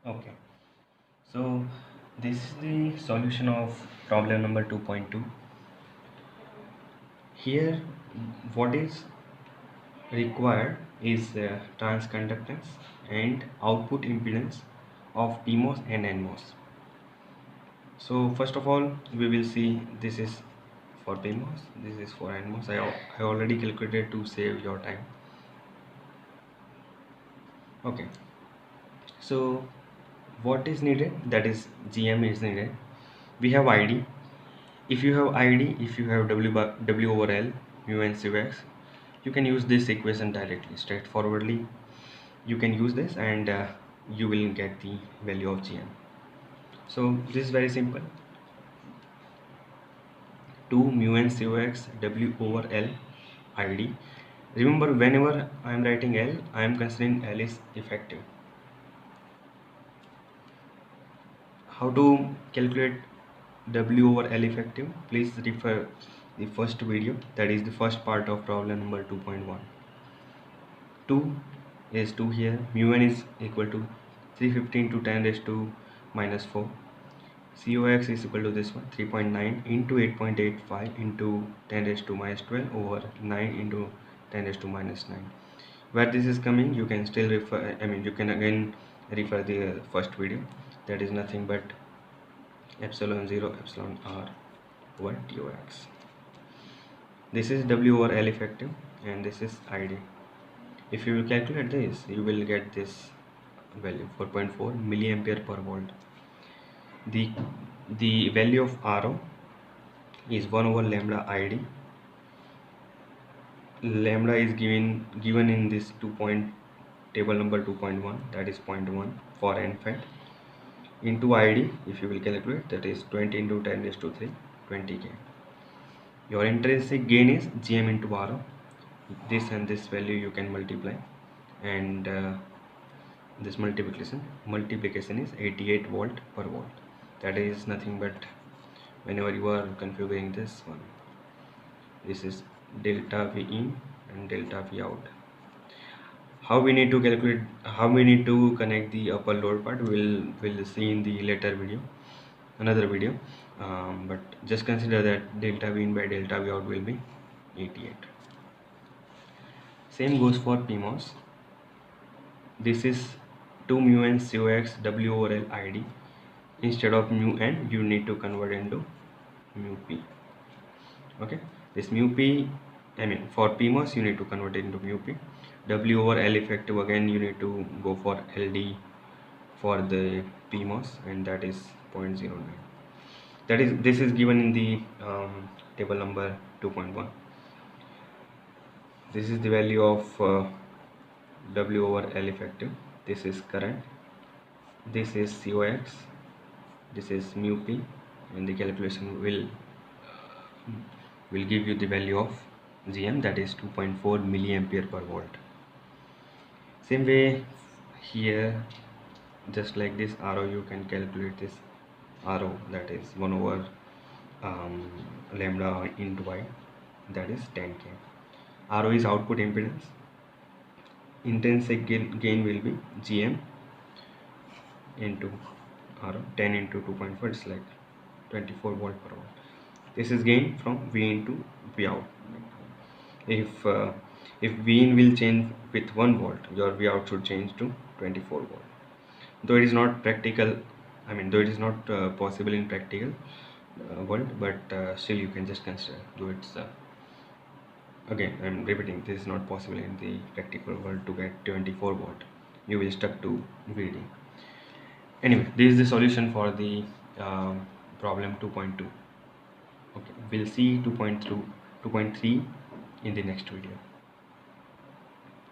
Okay, so this is the solution of problem number 2.2. Here, what is required is transconductance and output impedance of PMOS and NMOS. So first of all, we will see this is for PMOS, this is for NMOS. I already calculated to save your time. Okay, so what is needed? That is GM is needed. We have ID. If you have ID, if you have W over L, mu and Cx, you can use this equation directly, straightforwardly. You can use this and you will get the value of GM. So this is very simple. 2 mu and Cx W over L ID. Remember, whenever I am writing L, I am considering L is effective. How to calculate W over L effective? Please refer the first video, that is the first part of problem number 2.1. 2 is 2 here, mu n is equal to 315 to 10 raised to minus 4. COX is equal to this one, 3.9 into 8.85 into 10 raised to minus 12 over 9 into 10 raised to minus 9. Where this is coming, you can still refer, you can again refer the first video. That is nothing but epsilon 0 epsilon r over TOX. This is W over L effective and this is ID. If you will calculate this, you will get this value 4.4 milliampere per volt. The value of RO is 1 over lambda ID. Lambda is given in this table number 2.1, that is 0.1 for NFET, into ID. If you will calculate, that is 20 into 10 raised to 3, 20k. Your intrinsic gain is GM into RO. This and this value you can multiply, and this multiplication is 88 volt per volt. That is nothing but, whenever you are configuring this one, this is delta V in and delta V out. How we need to calculate, how we need to connect the upper lower part, we'll see in the later video, another video. But just consider that delta V in by delta V out will be 88. Same goes for PMOS. This is 2 mu n COX W over L ID. Instead of mu n, you need to convert into mu p. Okay, this mu p, for PMOS you need to convert it into mu p. W over L effective, again you need to go for LD for the PMOS, and that is 0.09. This is given in the table number 2.1. This is the value of W over L effective. This is current, this is COX, this is mu p, and the calculation will give you the value of GM, that is 2.4 milliampere per volt. Same way here, just like this RO, you can calculate this RO, that is 1 over lambda into y, that is 10k. RO is output impedance. Intrinsic gain will be GM into RO. 10 into 2.4 is like 24 volt per volt. This is gain from V into V out. If V in will change with 1 volt, your V out should change to 24 volt. Though it is not practical, though it is not possible in practical world, but still you can just consider. Though it's again, I'm repeating, this is not possible in the practical world to get 24 volt. You will stuck to VD. Anyway, this is the solution for the problem 2.2. Okay, we'll see 2.3 in the next video.